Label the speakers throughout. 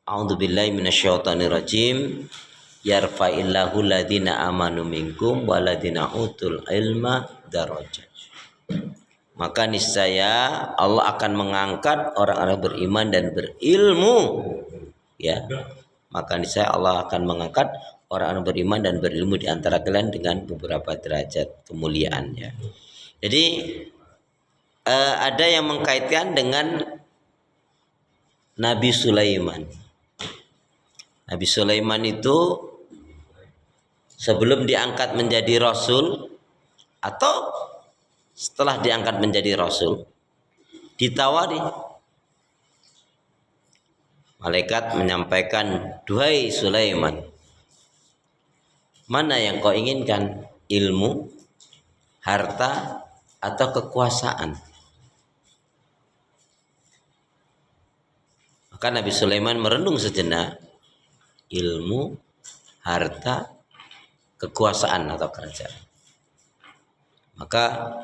Speaker 1: A'udzubillahi minasyaitonirrajim. Yarfa'illahu ladina amanu minkum waladina utul ilma darajat. Maka niscaya Allah akan mengangkat orang-orang beriman dan berilmu, ya. Maka niscaya Allah akan mengangkat orang-orang beriman dan berilmu di antara kalian dengan beberapa derajat kemuliaan, ya. Jadi ada yang mengkaitkan dengan Nabi Sulaiman. Nabi Sulaiman itu sebelum diangkat menjadi rasul atau setelah diangkat menjadi rasul, ditawari. Malaikat menyampaikan, "Duhai Sulaiman, mana yang kau inginkan? Ilmu, harta, atau kekuasaan?" Maka Nabi Sulaiman merenung sejenak. Ilmu, harta, kekuasaan atau kerajaan. Maka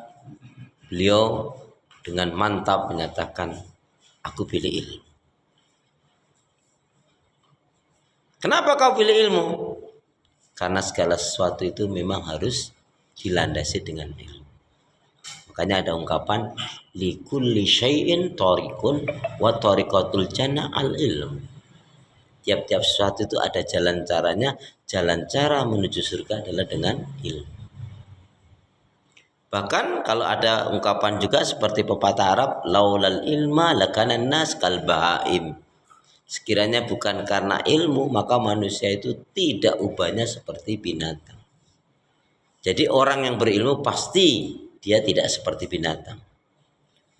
Speaker 1: beliau dengan mantap menyatakan, "Aku pilih ilmu." Kenapa kau pilih ilmu? Karena segala sesuatu itu memang harus dilandasi dengan ilmu. Makanya ada ungkapan, likulli syai'in thariqun wa thariqatul jannah al ilm. Tiap-tiap sesuatu itu ada jalan caranya. Jalan cara menuju surga adalah dengan ilmu. Bahkan kalau ada ungkapan juga seperti pepatah Arab, laulal ilma lakanan nas kal bahaim. Sekiranya bukan karena ilmu, maka manusia itu tidak ubahnya seperti binatang. Jadi orang yang berilmu pasti dia tidak seperti binatang.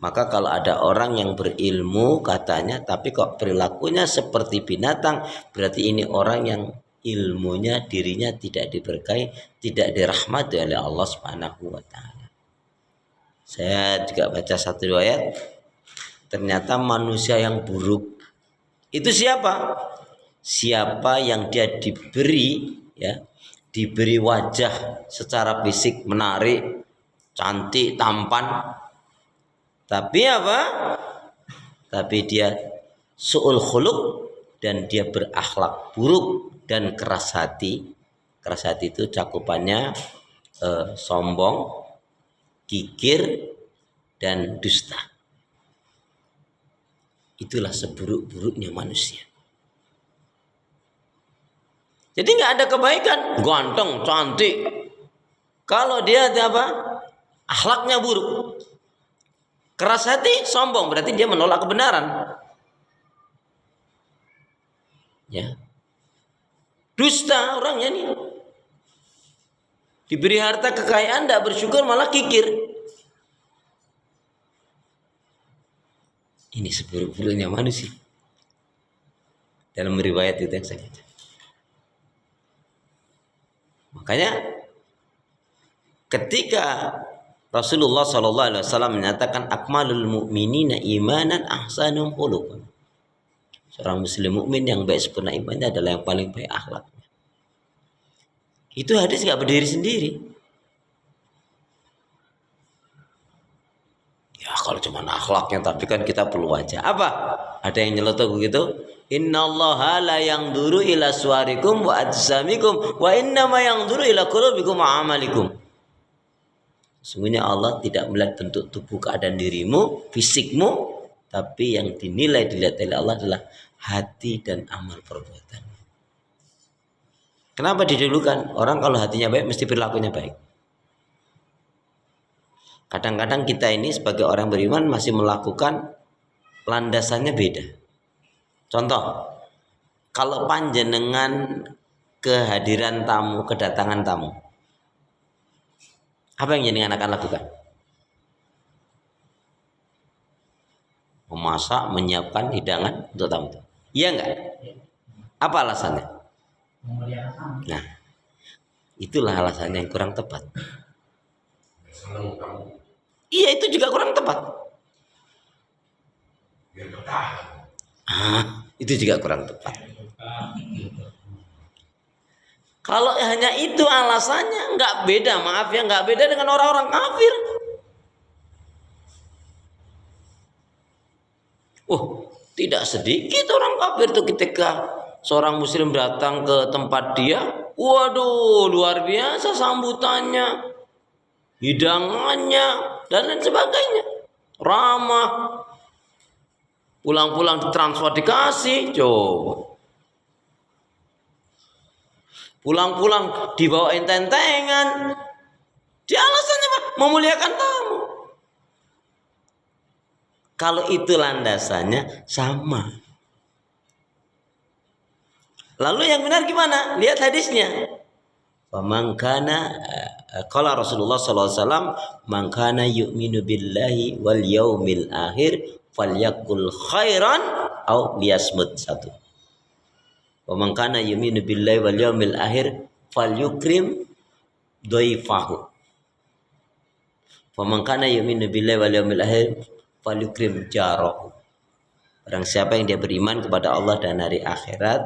Speaker 1: Maka kalau ada orang yang berilmu katanya, tapi kok perilakunya seperti binatang, berarti ini orang yang ilmunya, dirinya tidak diberkahi, tidak dirahmati oleh Allah Subhanahu wa taala. Saya juga baca satu ayat, ternyata manusia yang buruk itu siapa? Siapa yang dia diberi, ya, diberi wajah secara fisik menarik, cantik, tampan, tapi apa? Tapi dia su'ul khuluq dan dia berakhlak buruk dan keras hati. Keras hati itu cakupannya sombong, kikir, dan dusta. Itulah seburuk-buruknya manusia. Jadi nggak ada kebaikan, ganteng, cantik. Kalau dia apa? Akhlaknya buruk. Keras hati, sombong, berarti dia menolak kebenaran. Ya. Dusta orangnya nih. Diberi harta kekayaan, tidak bersyukur, malah kikir. Ini seburuk-buruknya manusia. Dalam riwayat itu yang saya baca. Makanya ketika Rasulullah SAW menyatakan akmalul mu'minina imanan ahsanum khuluqan. Seorang muslim mukmin yang baik sempurna imannya adalah yang paling baik akhlaknya. Itu hadis nggak berdiri sendiri. Ya kalau cuma akhlaknya, tapi kan kita perlu wajah. Apa? Ada yang nyeletuk begitu? Innallaha la yanzuru ila suwarikum wa ajsamikum wa innama yanzuru ila qulubikum wa amalikum. Sesungguhnya Allah tidak melihat bentuk tubuh keadaan dirimu, fisikmu, tapi yang dilihat oleh Allah adalah hati dan amal perbuatan. Kenapa didahulukan? Orang kalau hatinya baik mesti perilakunya baik. Kadang-kadang kita ini sebagai orang beriman masih melakukan landasannya beda. Contoh, kalau panjenengan kehadiran tamu, kedatangan tamu, apa yang jenengan akan lakukan? Memasak, menyiapkan hidangan untuk tamu. Iya enggak? Apa alasannya? Nah, itulah alasannya yang kurang tepat. Iya, itu juga kurang tepat. Itu juga kurang tepat. Kalau hanya itu alasannya, nggak beda, maaf ya, nggak beda dengan orang-orang kafir. Tidak sedikit orang kafir itu ketika seorang muslim datang ke tempat dia, waduh luar biasa sambutannya, hidangannya dan lain sebagainya, ramah. Pulang-pulang ditransfer dikasih, coba. Pulang-pulang dibawain tentengan. Dia alasannya apa? Memuliakan tamu. Kalau itu landasannya sama. Lalu yang benar gimana? Lihat hadisnya. Faman kana qala Rasulullah sallallahu alaihi wasallam, "Man kana yu'minu billahi wal yaumil akhir falyakul khairan aw liyasmut." Satu. Faman kana yu'minu billahi wal yaumil akhir falyukrim dhaifahu. Faman kana yu'minu billahi wal yaumil akhir falyukrim jarahu. Barang siapa yang dia beriman kepada Allah dan hari akhirat,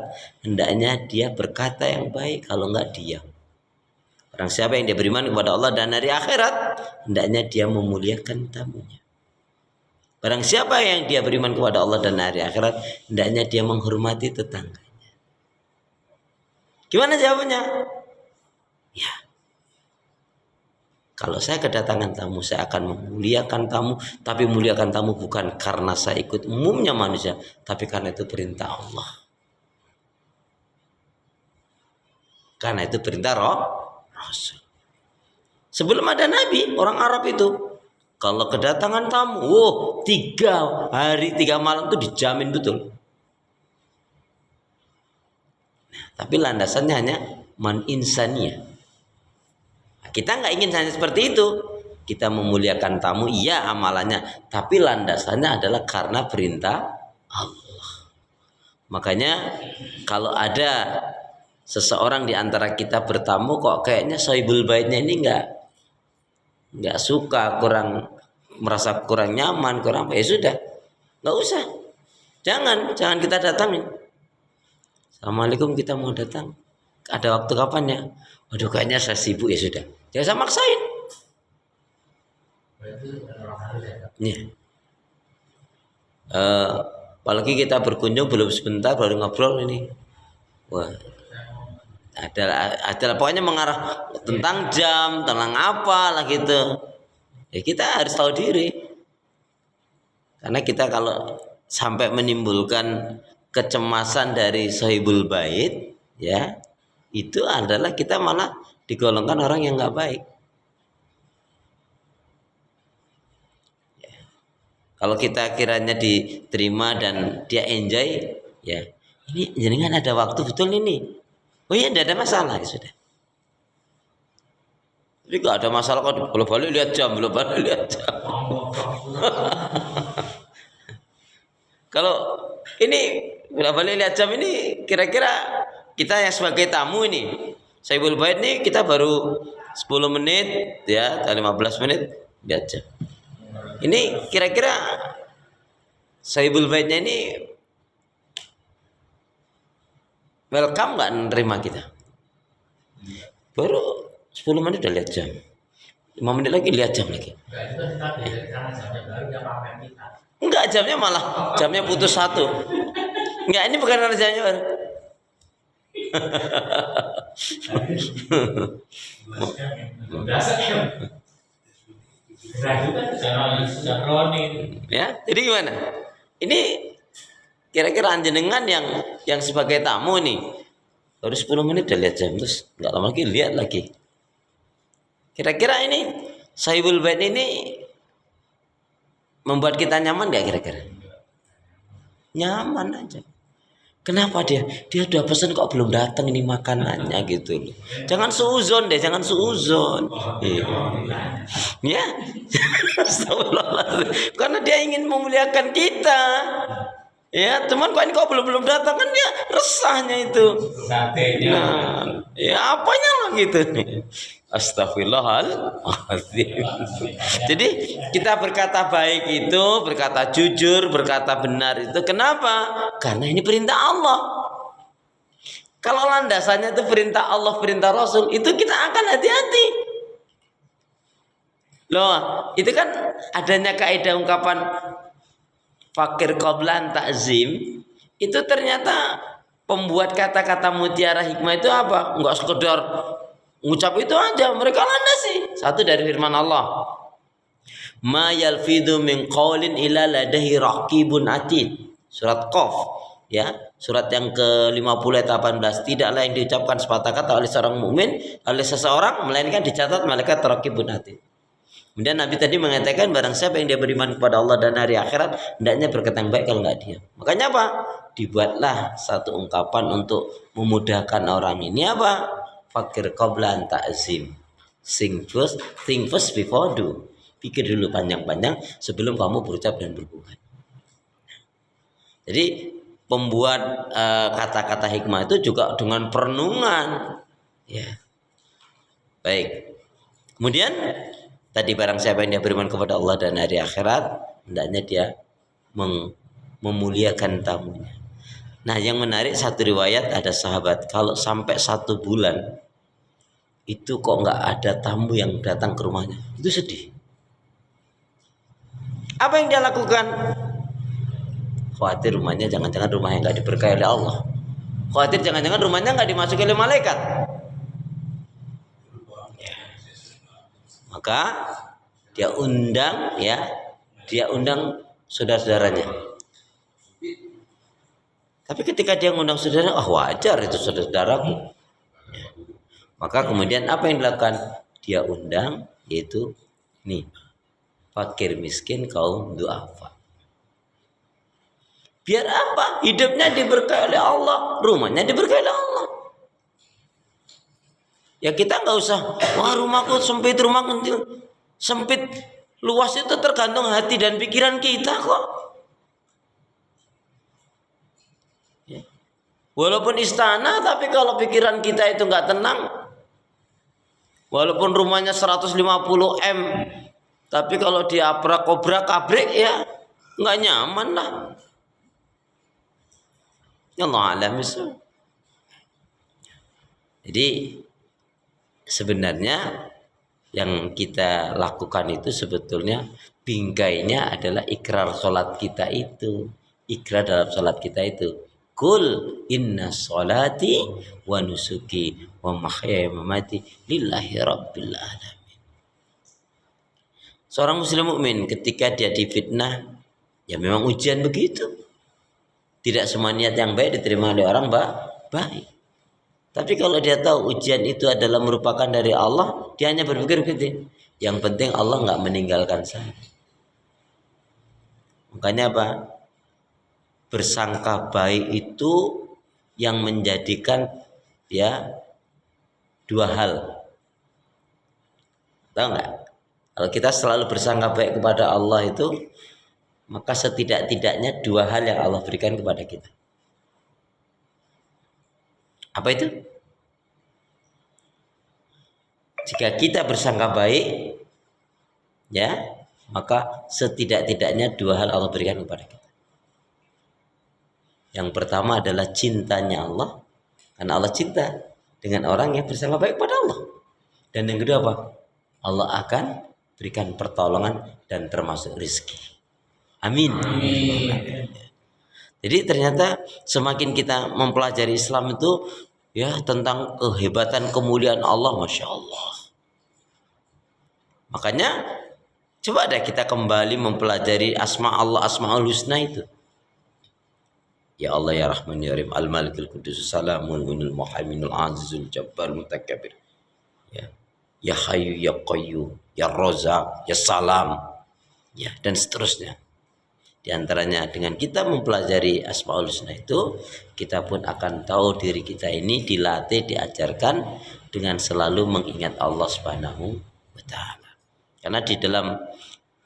Speaker 1: hendaknya dia berkata yang baik, kalau enggak diam. Barang siapa yang dia beriman kepada Allah dan hari akhirat, hendaknya dia memuliakan tamunya. Barang siapa yang dia beriman kepada Allah dan hari akhirat, hendaknya dia menghormati tetangganya. Gimana jawabannya? Ya. Kalau saya kedatangan tamu, saya akan memuliakan tamu, tapi memuliakan tamu bukan karena saya ikut umumnya manusia, tapi karena itu perintah Allah. Karena itu perintah Rasul. Sebelum ada Nabi, orang Arab itu kalau kedatangan tamu, 3 hari 3 malam itu dijamin betul. Nah, tapi landasannya hanya man insaniyah. Kita nggak ingin hanya seperti itu. Kita memuliakan tamu, iya amalannya, tapi landasannya adalah karena perintah Allah. Makanya kalau ada seseorang di antara kita bertamu kok kayaknya sahibul baitnya ini nggak suka, merasa kurang nyaman, kurang apa, ya sudah, nggak usah, jangan kita datangin. Assalamualaikum, kita mau datang, ada waktu kapan ya? Waduh, kayaknya saya sibuk, ya sudah, jangan saya maksain. Nih, apalagi kita berkunjung belum sebentar baru ngobrol ini, wah, adalah pokoknya mengarah tentang jam, tentang apa lah gitu. Ya kita harus tahu diri, karena kita kalau sampai menimbulkan kecemasan dari sahibul bait, ya itu adalah kita malah digolongkan orang yang nggak baik. Ya. Kalau kita kiranya diterima dan dia enjoy, ya ini jenengan ada waktu betul ini. Oh iya, tidak ada masalah, ya sudah. Jadi nggak ada masalah kok, belum balik lihat jam. Kalau ini belum balik lihat jam ini, kira-kira kita yang sebagai tamu ini, sahibul bait nih, kita baru 10 menit ya, 15 menit lihat jam. Ini kira-kira sahibul baitnya ini welcome nggak nerima kita? Baru 10 menit udah lihat jam, 5 menit lagi lihat jam lagi. Enggak, jamnya malah jamnya putus 1. Enggak, ini bukan karena jamnya baru. Ya, jadi gimana? Ini kira-kira jenengan yang sebagai tamu nih, baru 10 menit udah lihat jam, terus nggak lama lagi lihat lagi. Kira-kira ini sahibul bait ini membuat kita nyaman nggak kira-kira? Nyaman aja. Kenapa dia udah pesen kok belum datang ini makanannya gitu loh. Jangan suuzon deh, jangan suuzon. Ya. Karena dia ingin memuliakan kita. Ya, teman kok ini kok belum datang, kan dia resahnya itu. Nah, ya apanya lah gitu nih. Astagfirullahaladzim. Jadi kita berkata baik itu, berkata jujur, berkata benar itu kenapa? Karena ini perintah Allah. Kalau landasannya itu perintah Allah, perintah Rasul, itu kita akan hati-hati. Loh, itu kan adanya kaidah ungkapan fakir qoblan ta'zim, itu ternyata pembuat kata-kata mutiara hikmah itu apa? Enggak sekedar ngucap itu aja, mereka landasi. Satu dari firman Allah, ma yalfidhu min qaulin illa ladaihi raqibun atid. Surat Qaf, ya, surat yang ke-50 ayat 18. Tidaklah yang diucapkan sepatah kata oleh seorang mukmin, oleh seseorang, melainkan dicatat malaikat raqibun atid. Kemudian Nabi tadi mengatakan barang siapa yang dia beriman kepada Allah dan hari akhirat, hendaknya berkata yang baik kalau enggak diam. Makanya apa? Dibuatlah satu ungkapan untuk memudahkan orang ini apa? Fakir qablan ta'zim. Think first before do. Pikir dulu panjang-panjang sebelum kamu berucap dan berbuat. Jadi pembuat kata-kata hikmah itu juga dengan perenungan, ya. Baik. Kemudian tadi barang siapa yang dia beriman kepada Allah dan hari akhirat, hendaknya dia memuliakan tamunya. Nah, yang menarik satu riwayat ada sahabat kalau sampai 1 bulan itu kok nggak ada tamu yang datang ke rumahnya, itu sedih. Apa yang dia lakukan? Khawatir rumahnya jangan-jangan rumahnya nggak diberkahi oleh Allah. Khawatir jangan-jangan rumahnya nggak dimasuki oleh malaikat. Ya. Maka dia undang, ya, dia undang saudara-saudaranya. Tapi ketika dia ngundang saudara, wajar itu saudaraku. Ya. Maka kemudian apa yang dilakukan? Dia undang, yaitu nih, fakir miskin kaum duafa. Biar apa? Hidupnya diberkahi oleh Allah, rumahnya diberkahi oleh Allah. Ya kita nggak usah, wah rumahku sempit, rumah kecil. Sempit, luas itu tergantung hati dan pikiran kita kok. Ya. Walaupun istana, tapi kalau pikiran kita itu nggak tenang, walaupun rumahnya 150 M, tapi kalau diabrak obrak-abrik ya nggak nyaman lah. Ya Allah alam itu. Jadi sebenarnya yang kita lakukan itu sebetulnya bingkainya adalah ikrar sholat kita itu. Ikrar dalam sholat kita itu. Kul inna sholati wa nusuki wa mahyaya wa mamati lillahi rabbil alamin. Seorang muslim mukmin ketika dia difitnah, ya memang ujian begitu. Tidak semua niat yang baik diterima oleh orang baik. Tapi kalau dia tahu ujian itu adalah merupakan dari Allah, dia hanya berpikir begitu. Yang penting Allah nggak meninggalkan saya. Makanya apa? Bersangka baik itu yang menjadikan ya 2 hal. Tahu nggak? Kalau kita selalu bersangka baik kepada Allah itu, maka setidak-tidaknya 2 hal yang Allah berikan kepada kita. Apa itu? Jika kita bersangka baik, ya, maka setidak-tidaknya 2 hal Allah berikan kepada kita. Yang pertama adalah cintanya Allah, karena Allah cinta dengan orang yang bersangka baik kepada Allah. Dan yang kedua apa? Allah akan berikan pertolongan dan termasuk rezeki. Amin. Jadi ternyata semakin kita mempelajari Islam itu ya tentang kehebatan kemuliaan Allah, Masya Allah. Makanya coba deh kita kembali mempelajari asma Allah, asmaul husna itu. Ya Allah ya Rahman ya Rahim, Al-Malikul Qudus Salamul Mu'minul Muhaiminul Azizul Jabbar Mutakabbir. Ya. Ya Hayyu ya Qayyum, ya Razzaq, ya Salam. Ya, dan seterusnya. Di antaranya dengan kita mempelajari Asmaul Husna itu, kita pun akan tahu diri kita ini dilatih, diajarkan dengan selalu mengingat Allah Subhanahu wa taala. Karena di dalam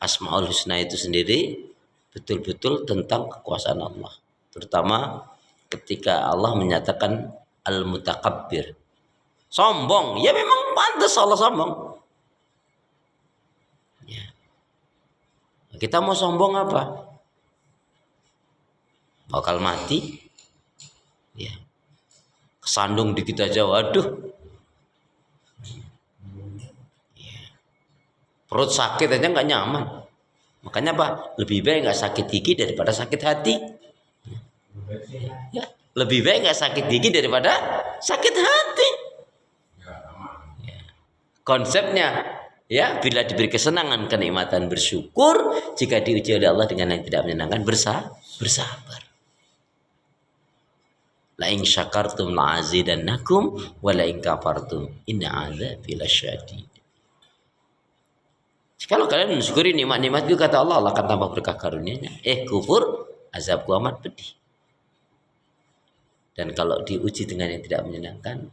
Speaker 1: Asmaul Husna itu sendiri betul-betul tentang kekuasaan Allah. Terutama ketika Allah menyatakan Al-Mutakabbir. Sombong, ya memang pantas Allah sombong. Ya. Kita mau sombong apa? Bakal mati, ya, kesandung dikit aja, waduh, ya. Perut sakit aja nggak nyaman, Makanya apa? Lebih baik nggak sakit gigi daripada sakit hati. Ya, lebih baik nggak sakit gigi daripada sakit hati. Ya. Konsepnya, ya, bila diberi kesenangan, kenikmatan, bersyukur. Jika diuji oleh Allah dengan yang tidak menyenangkan, bersabar. La in syakartum la'azidannakum wa la in kafartum inna 'adzabi lasyadid. Kalau kalian mensyukuri nikmat-nikmat itu, kata Allah, Allah akan tambah berkah karunia-Nya. Kufur, azabku amat pedih. Dan kalau diuji dengan yang tidak menyenangkan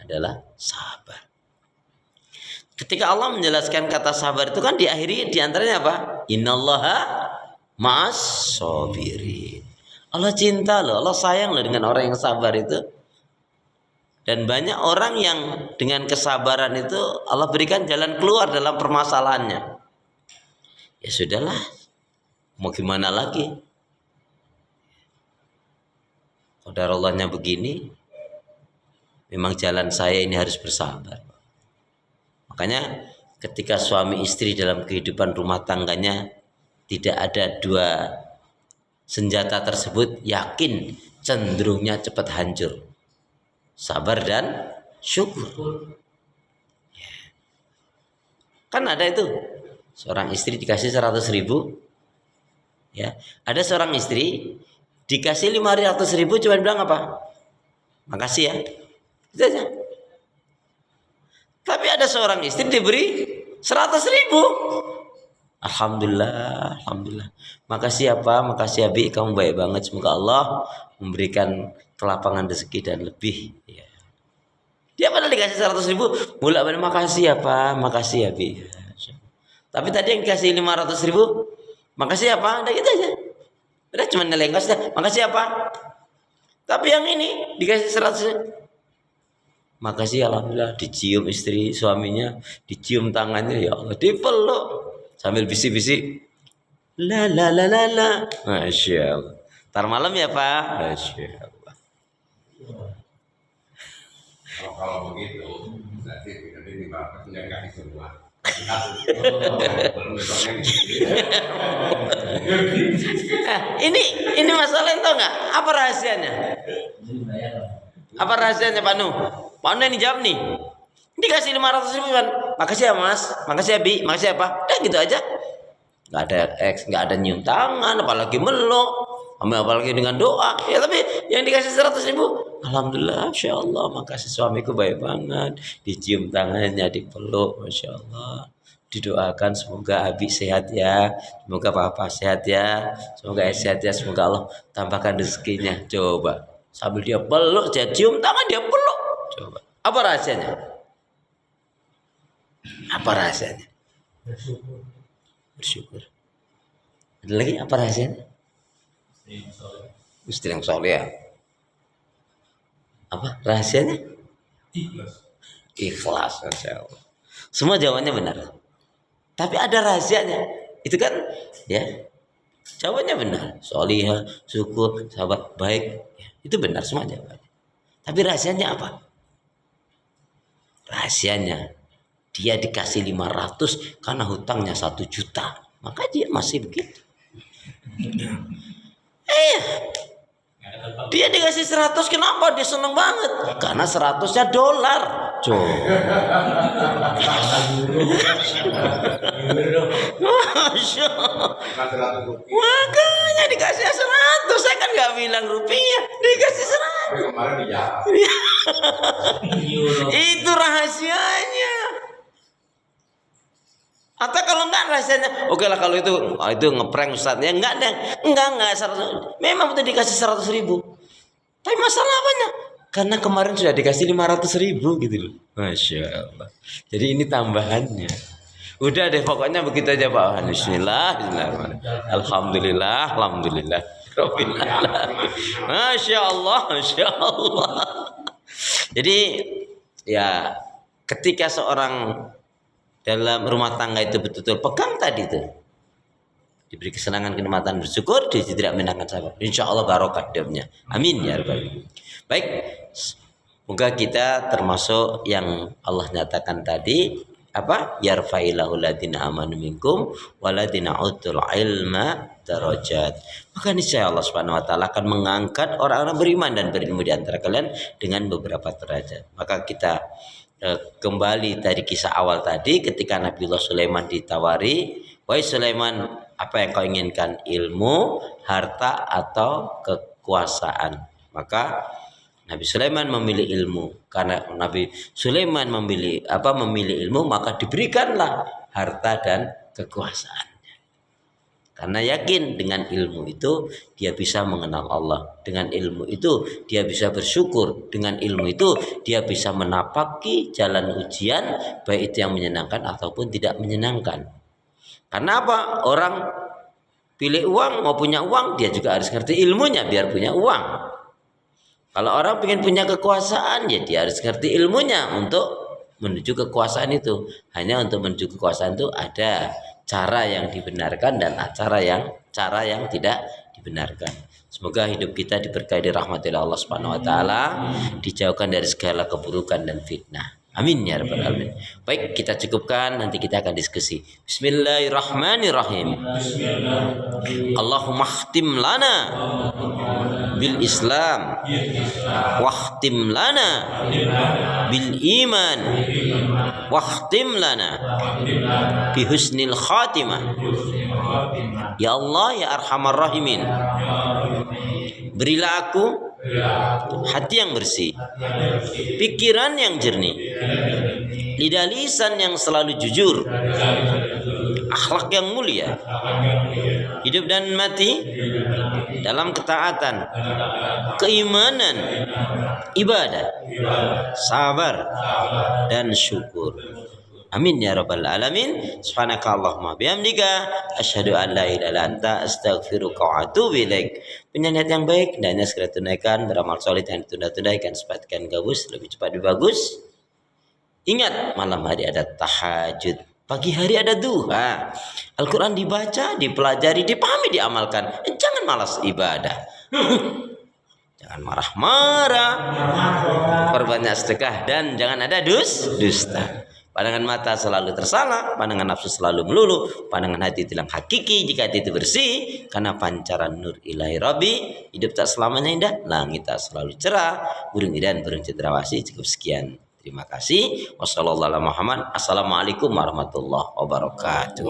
Speaker 1: adalah sabar. Ketika Allah menjelaskan kata sabar itu kan diakhiri diantaranya apa? Innallaha ma'as sabirin. Allah cinta loh, Allah sayang loh dengan orang yang sabar itu. Dan banyak orang yang dengan kesabaran itu Allah berikan jalan keluar dalam permasalahannya. Ya sudahlah, mau gimana lagi? Qadarallahnya begini, memang jalan saya ini harus bersabar. Makanya ketika suami istri dalam kehidupan rumah tangganya tidak ada dua senjata tersebut, yakin cenderungnya cepat hancur. Sabar dan syukur. Kan ada itu, seorang istri dikasih 100.000, ya, ada seorang istri dikasih 500.000 cuma bilang apa? Makasih ya, itu aja. Tapi ada seorang istri diberi 100.000, alhamdulillah, alhamdulillah. Makasih ya Pak, makasih ya Bi, kamu baik banget. Semoga Allah memberikan kelapangan rezeki dan lebih. Ya. Dia padahal dikasih 100.000, mulai makasih ya Pak, makasih ya Bi. Tapi tadi yang dikasih 500.000, makasih ya Pak, udah gitu aja. Udah cuma nelengkos dah, makasih ya Pak. Tapi yang ini dikasih 100, makasih alhamdulillah. Dicium istri suaminya, dicium tangannya, ya Allah, dipeluk sambil bisik-bisik, la la la la la, masya Allah. Ntar malam ya Pak, masya Allah.
Speaker 2: Kalau begitu berarti nanti di bapak tidak kasih semua.
Speaker 1: Ini masalah itu nggak? Apa rahasianya? Apa rahasianya Pak Nu? Pak Nu ini jawab nih. Dikasih 500.000 kan? Makasih ya Mas, makasih ya Bi, makasih ya Pak. Udah gitu aja. Nggak ada nggak ada nyium tangan, apalagi meluk, apalagi dengan doa. Ya tapi yang dikasih 100.000, alhamdulillah, masya Allah, makasih suamiku baik banget. Dicium tangannya, dipeluk, masya Allah. Didoakan semoga Abi sehat ya, semoga Papa sehat ya, semoga sehat ya, semoga Allah tambahkan rezekinya. Coba sambil dia peluk, dia cium tangan, dia peluk. Coba apa rahasianya? Apa rahasianya? Bersyukur. Ada lagi apa rahasianya? Istri yang soleh ya. Apa rahasianya? Ikhlas, masya Allah. Semua jawabannya benar. Tapi ada rahasianya. Itu kan, ya, jawabannya benar. Solihah, syukur, sahabat baik, ya, itu benar semua jawabannya. Tapi rahasianya apa? Rahasianya dia dikasih 500 karena hutangnya 1 juta. Maka dia masih begitu. Dia dikasih 100, kenapa dia seneng banget? Karena 100-nya dolar. Masya Allah. Makanya dikasih 100. Saya kan nggak bilang rupiah, dikasih 100. Itu rahasianya. Atau kalau enggak rahasianya, oke lah kalau itu ngeprank Ustadznya, enggak. Memang betul dikasih 100.000. Tapi masalah apanya? Karena kemarin sudah dikasih 500.000 gitu loh. Masya Allah. Jadi ini tambahannya. Udah deh pokoknya begitu aja Pak. Bismillahirrahmanirrahim. Alhamdulillah, alhamdulillah. Masya Allah, masya Allah. Jadi ya ketika seorang dalam rumah tangga itu betul-betul pegang tadi itu, diberi kesenangan, kenikmatan, bersyukur, dia tidak menangkan sabar. Insya Allah barokah hidupnya. Amin ya rabbal alamin. Baik, semoga kita termasuk yang Allah nyatakan tadi, apa? Yarfa'illahu ladina amanu minkum waladina utul ilma darajat. Maka niscaya Allah Subhanahu wa taala akan mengangkat orang-orang beriman dan berilmu di antara kalian dengan beberapa derajat. Maka kita kembali dari kisah awal tadi ketika Nabiullah Sulaiman ditawari, "Wahai Sulaiman, apa yang kau inginkan? Ilmu, harta atau kekuasaan?" Maka Nabi Sulaiman memilih ilmu. Karena Nabi Sulaiman memilih ilmu, maka diberikanlah harta dan kekuasaan. Karena yakin dengan ilmu itu dia bisa mengenal Allah. Dengan ilmu itu dia bisa bersyukur. Dengan ilmu itu dia bisa menapaki jalan ujian, baik itu yang menyenangkan ataupun tidak menyenangkan. Karena apa? Orang pilih uang, mau punya uang, dia juga harus ngerti ilmunya biar punya uang. Kalau orang ingin punya kekuasaan, ya dia harus ngerti ilmunya untuk menuju kekuasaan itu. Hanya untuk menuju kekuasaan itu ada cara yang dibenarkan dan cara yang tidak dibenarkan. Semoga hidup kita diberkahi rahmatillah Allah Subhanahu wa taala, dijauhkan dari segala keburukan dan fitnah. Amin ya rabbal alamin. Baik, kita cukupkan, nanti kita akan diskusi. Bismillahirrahmanirrahim. Allahumma khtim lana bil Islam wahtim lana bil iman wahtim lana bi husnil khatimah. Ya Allah ya arhamar rahimin, berilah aku hati yang bersih, pikiran yang jernih, lidah lisan yang selalu jujur, akhlak yang mulia, hidup dan mati dalam ketaatan, keimanan, ibadah, sabar, dan syukur. Amin ya rabbal alamin. Subhanakallahumma bihamdika asyhadu an la ilaha illa anta astaghfiruka wa atubu ilaik. Penyanyian yang baik hendaknya segera tunaikan, beramal soleh dan ditunda-tunda, ikan sebatkan gabus lebih cepat lebih bagus. Ingat, malam hari ada tahajud, pagi hari ada duha. Al-Quran dibaca, dipelajari, dipahami, diamalkan. Jangan malas ibadah. Jangan marah-marah, perbanyak sedekah, dan jangan ada dusta. Pandangan mata selalu tersalah, pandangan nafsu selalu melulu, pandangan hati itu yang hakiki jika hati itu bersih. Karena pancaran nur ilahi Rabbi, hidup tak selamanya indah, langit tak selalu cerah, burung dan burung cendrawasih. Cukup sekian. Terima kasih. Wassalamualaikum warahmatullahi wabarakatuh.